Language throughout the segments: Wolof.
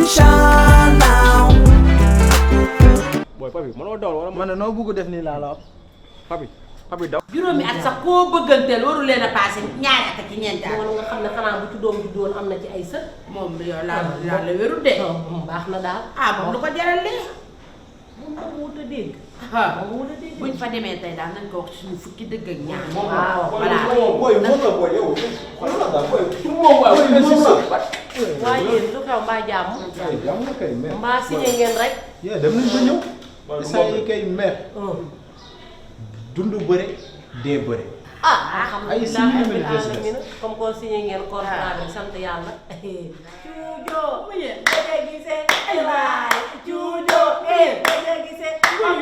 Inchallah. Boy papi mënoo daw wala man noo bëgg def nii laa la wax. papi daw. juróomi at sax koo bëgganteel waru leen a passé ñaari at ak ñeenti at. moom nga xam ne xanaa bu ci doom bi doon am na ci ay sët. moom yow laa la wérul de. moom baax na daal. moom lu ko jaral lee. moom moo wut a dégg. moom wut a dégg buñ fa demee tey daal nañ ko wax suñu fukki dëgg ak ñaar. waaw voilà. waaye yéen lu xew mbaa jàmm. jàmm na kay mer. mbaa signé ngeen rek. dem nañ ba ñëw. saa yi kay mer. dund bëre dee bëre. alhamdulilah signé rabbil ngeen alamin comme ko signé ngeen contrat bi sant yàlla. Cuujo bëgg gisee ay waay Cuujo bëgg gisee ay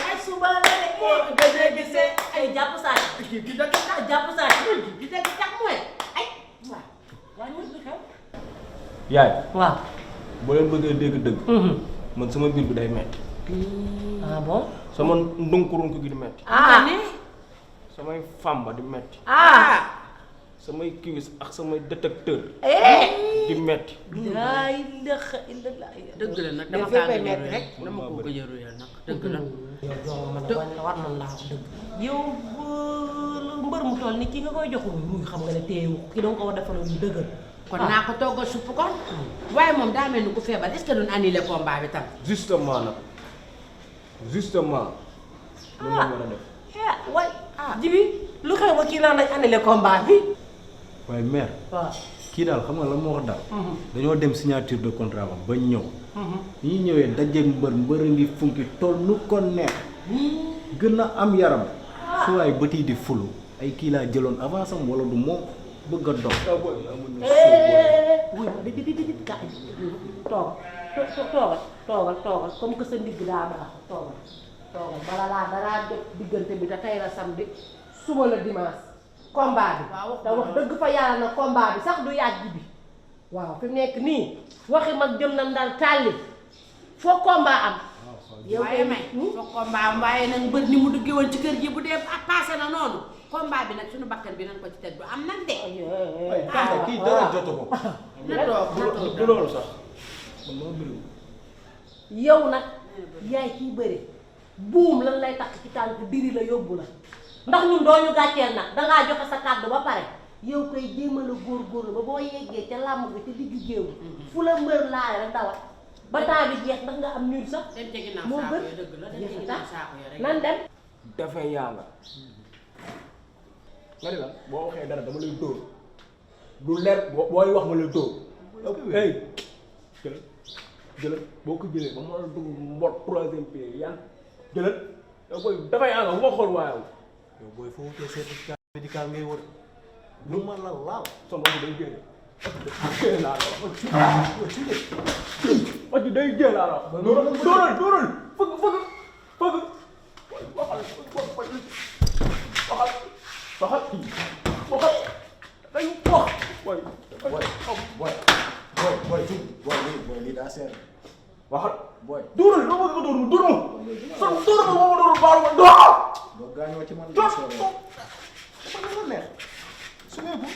ay suba la de bëgg gisee ay jàpp saa ci di dëkk sax jàpp saa ci di dëkk sax mooy ay waaw waaye ñu xew yaay waaw boo leen bëggee dégg dëgg. man sama biir bi day metti. ah bon sama ndunkurunk gi di metti. samay famba di metti. samay kiwis ak samay détecteur di metti. laa ilaaha illallaah. dëgg la nag dama kaa gëj a rek dama ko gëj a ruyal nag dëgg la. yow man war nañ laa wax dëgg. yow mbër mu toll ni ki nga koy jox muy xam nga ne téyewu ki doon ko war defal lu dëgër. kon naa ko toggal supp kon. waaye moom daa mel ni ku feebar est-ce que duñ annulé combat bi tam. justement nag justement. lu nga war a def. waay Djiby lu xew ba kii naan nañ annulé combat bi. waaye mère. waaw kii daal xam nga lan moo wax daal. dañoo dem signature de contrat ba bañ ñëw. ñi ñëwee dajeeg mbër a ngi funki toll nu ko neex. gën a am yaram. su waay bët yi di fulu ay kii laa jëloon avance am wala du moom bëgg a dox. wuy ma di kaay toogal comme que sa ndigg daa baax toogal bala laa daraa jot diggante bi te tey la samedi suba la dimanche combat bi te wax dëgg fa yàlla na combat bi sax du yàgg bi waaw fi mu nekk nii waxi mag jëm na daal tàlli foo combat am yow waaye may foo combat am waaye nag mbër ni mu duggee woon ci kër gi bu dee passé na noonu combat bi nag suñu bakkan bi nañ ko ci teg du am nag de. kii dara jotu ko. na toog du loolu sax. yow nag yaay kiy bëre buum lan lay takk ci tànk diri la yóbbu la ndax ñun doo ñu gàcceel nag dangaa joxe sa kàddu ba pare yow koy jéemal a góorgóorlu ba boo yeggee ca làmb bi ca digg géew fu la mbër laale rek dawal ba temps bi jeex ndax nga am ñuul sax dem ci ginnaaw moo saako gën ya dëgg la dem ci ginnaaw saako ya rek nan dem dafay yàlla. nga ne la boo waxee dara dama lay dóor du leer booy wax ma lay dóor. hey jëlal boo ko jëlee ba mu war a dugg mbot troisième pied yan jëlal yow booy dafay yàlla bu ma xool waaye yow booy foo wutee certificat médical ngay wër lu ma la laal. sama wax day génne. génne laa la wax ji day génne laa la wax. dóoral fëgg waxal dañu wax booy lii daa seer. waxal booy dóoral doo bëgg a dóor ma dóor ma baalu ma dóor boo gaañoo ci man dóor daa seer. dafa la neex su neeku.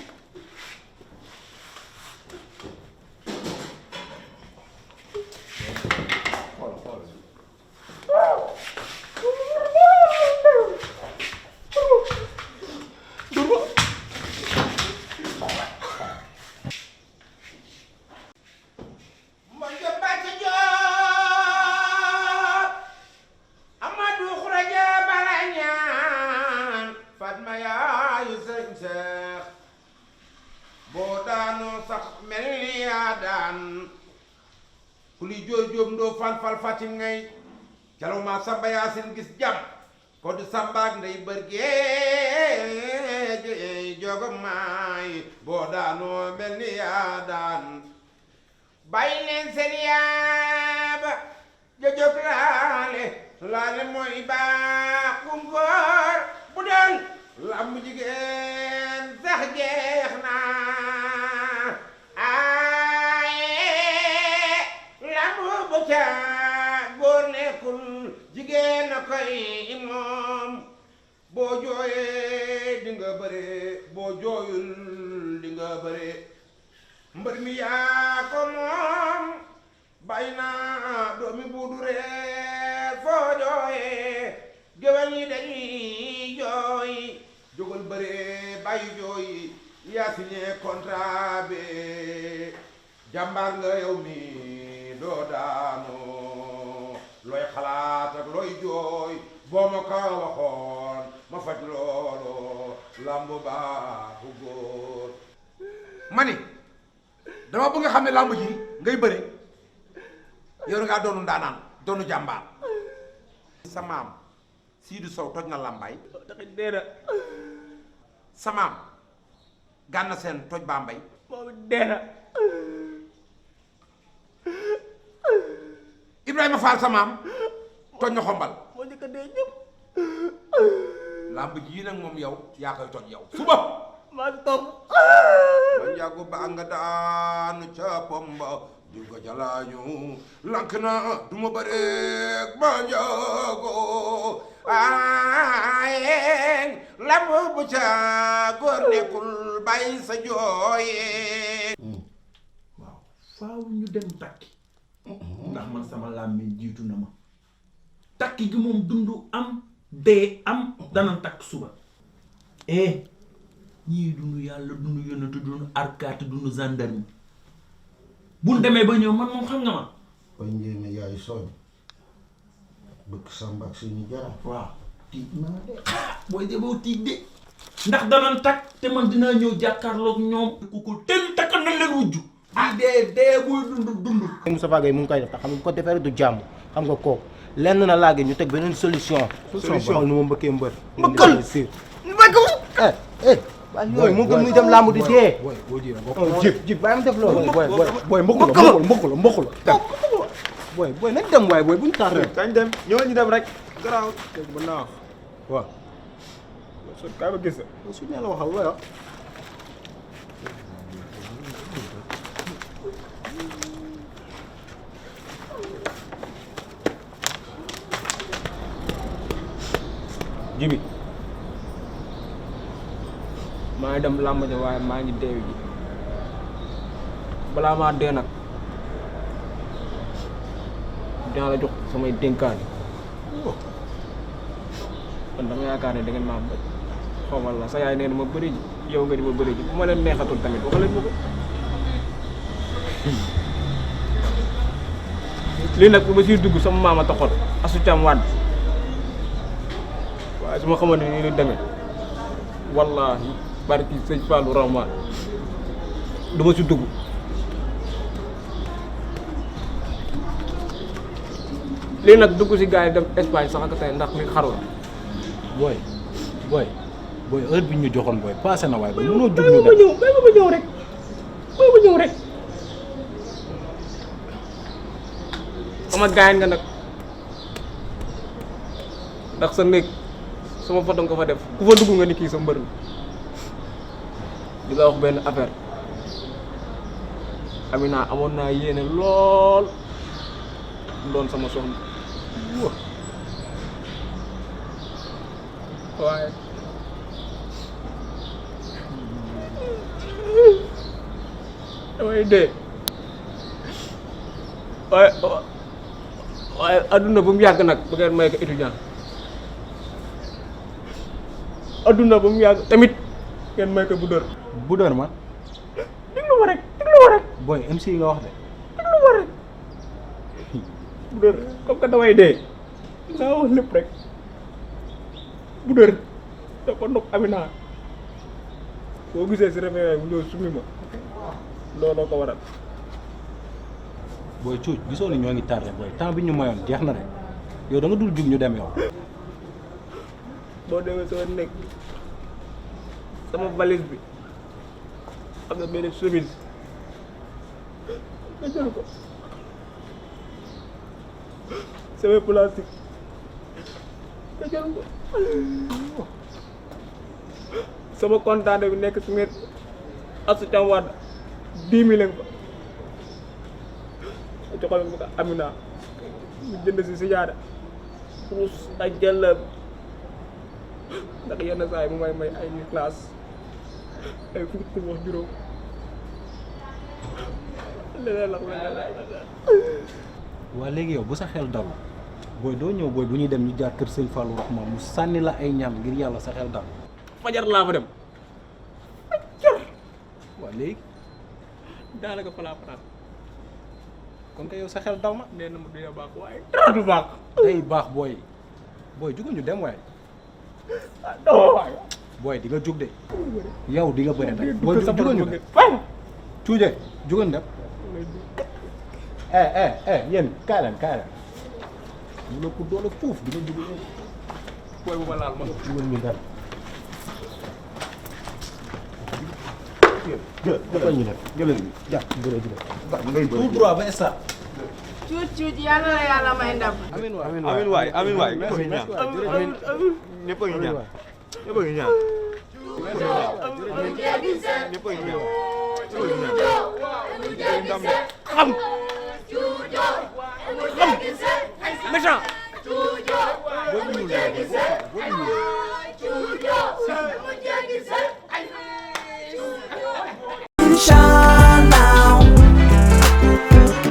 kuli jooy joom ndoo fal fatim ngay calaw ma samba yaasin gis jam ko du sambaak ndey bërgee jogo maay boo daanoo mel ni yaa daan bàyyi leen seen yaaba ja jóg laale mooy baaxum góor bu doon lamb jigéen sax jeex na góor nekkul jigéen a koy moom boo jooyee di nga bëre boo jooyul di nga bëre mbër mi yaa ko moom bay naa doomi buudu reer foo jooyee géwél ñi dañuy jooy jógal bëree bàyyi jooy yaa signé contrat bi jàmbaar nga yow mi doo daanu looy xalaat ak looy jooy boo ma ko waxoon ma faj loolu lamb baaxu góor ma ni dama bëgg nga xam ne lamb ji ngay bëre yow da ngaa doonu ndaanaan doonu jàmbaar sa maam Seydou Sow toj na làmbaay taxit deena sa maam Gana Sène toj Bambey moom deena Ibrahima Fall sa maam toj na xombal moo njëkk a dee ñëpp lamb ji nag moom yow yaa koy toj yow suba maa ngi toog ba njàggu ba nga daanu ca pomba di ko jalaañu lank na du ma bëreeg ba njàggu aaye lamb bu ca góor nekkul bàyyi sa jooyee waaw faaw ñu dem takki ndax man sama làmmiñ jiitu na ma takki gi moom dund am dee am dana takk suba ñii dund yàlla dund yonatu dund arkaati dund gendarme buñ demee ba ñëw man moom xam nga ma ba njéeme yaay sooñ bëgg samba ak suñu jara waaw tiit naa de booy deboo tiit de ndax danañ takk te man dinaa ñëw jàkkaarloog ñoom ku ko tel takk nañ leen wujju dee buy dund Moustapha Gueye mu ngi koy def te xam nga ko defee rek du jàmm xam nga kooku lenn na laage ñu teg beneen solution nu ma mbëkkee mbër mbëkkal sir mbëkkal waaye yooyu mu gën muy dem làmb di dee jib bàyyi ma def loolu booy mbokku la booy nañ dem waaye booy buñu tardé kañ dem ñëwal ñu dem rek garaaw dégg mën naa wax waaw so kaay ma gis su ne la waxal waaw Djiby maa ngi dem làmb ja waaye maa ngi deew ji balaa maa dee nag dinaa la jox samay dénkaan kon dama yaakaar ne da ngeen maa bëgg xaw ma la sa yaay nee na ma bëri ji yow nga di ma bëri ji bu ma leen neexatul tamit wax leen ma ko lii nag bu ma siy dugg sama maama taxoon asu cam waat waaye su ma xamante ni nii demee wallaahi barki sëñ Fallou Rahman du ma si dugg lii nag dugg si gars yi dem Espagne sax ak tey ndax li xaru la booy heure bi ñu joxoon booy passé na waaye ba mënoo jug ñu dem bàyyi ma ñëw rek sama gaañ nga nag ndax sa néeg sama photo nga fa def ku fa dugg nga ni kii sa mbër la di la wax benn affaire Amina amoon naa yéene lool doon sama soxna waaye damay dee waaye adduna bu mu yàgg nag bu ngeen may ko étudiant adduna bu mu yàgg tamit ngeen may ko bu dër man déglu ma rek booy MC nga wax de déglu ma rek bu dër comme que damay dee naa wax lépp rek bu dër dafa nopp Amina boo gisee si réveil bu ñëw sumi ma looloo ko waral booy cuuj gisoo ni ñoo ngi tardé booy temps bi ñu mayoon jeex na rek yow da nga dul jug ñu dem yow boo demee sama nekk sama valise bi am na benn chemise nga jël ko sama plastique nga jël ko sama kontaane bi nekk si ngeen asu cam wadd 10 000 fa joxal ma ko Amina ñu jënd si sijaada kurus ak jëllab ndax yenn saa yi mu may ay classe ay fukki wax juróom leneen la waa léegi yow bu sa xel dal booy doo ñëw booy bu ñuy dem ñu jaar kër sëñ Fallou Rahman mu sànni la ay ñaan ngir yàlla sa xel dal fajar laa fa dem waa léegi daanaka fa laa fanaan kon kay yow sa xel dal na nee na ma dina baax waaye dara du baax day baax booy jugu ñu dem waaye booy di nga jug de yow di nga bëre nag booy jugal ñu dem cuuje jugal dem yéen kaay leen ñu la ko doole fuuf di nga jugal yow booy bu ma laal man jugal ñu dem tout droit ba instant cuuc yàlla la yàlla may ndam. amiin waay ñëpp a ngi ñaan ñëpp a ngi ñaan ñëpp a ngi ñaan xam méchant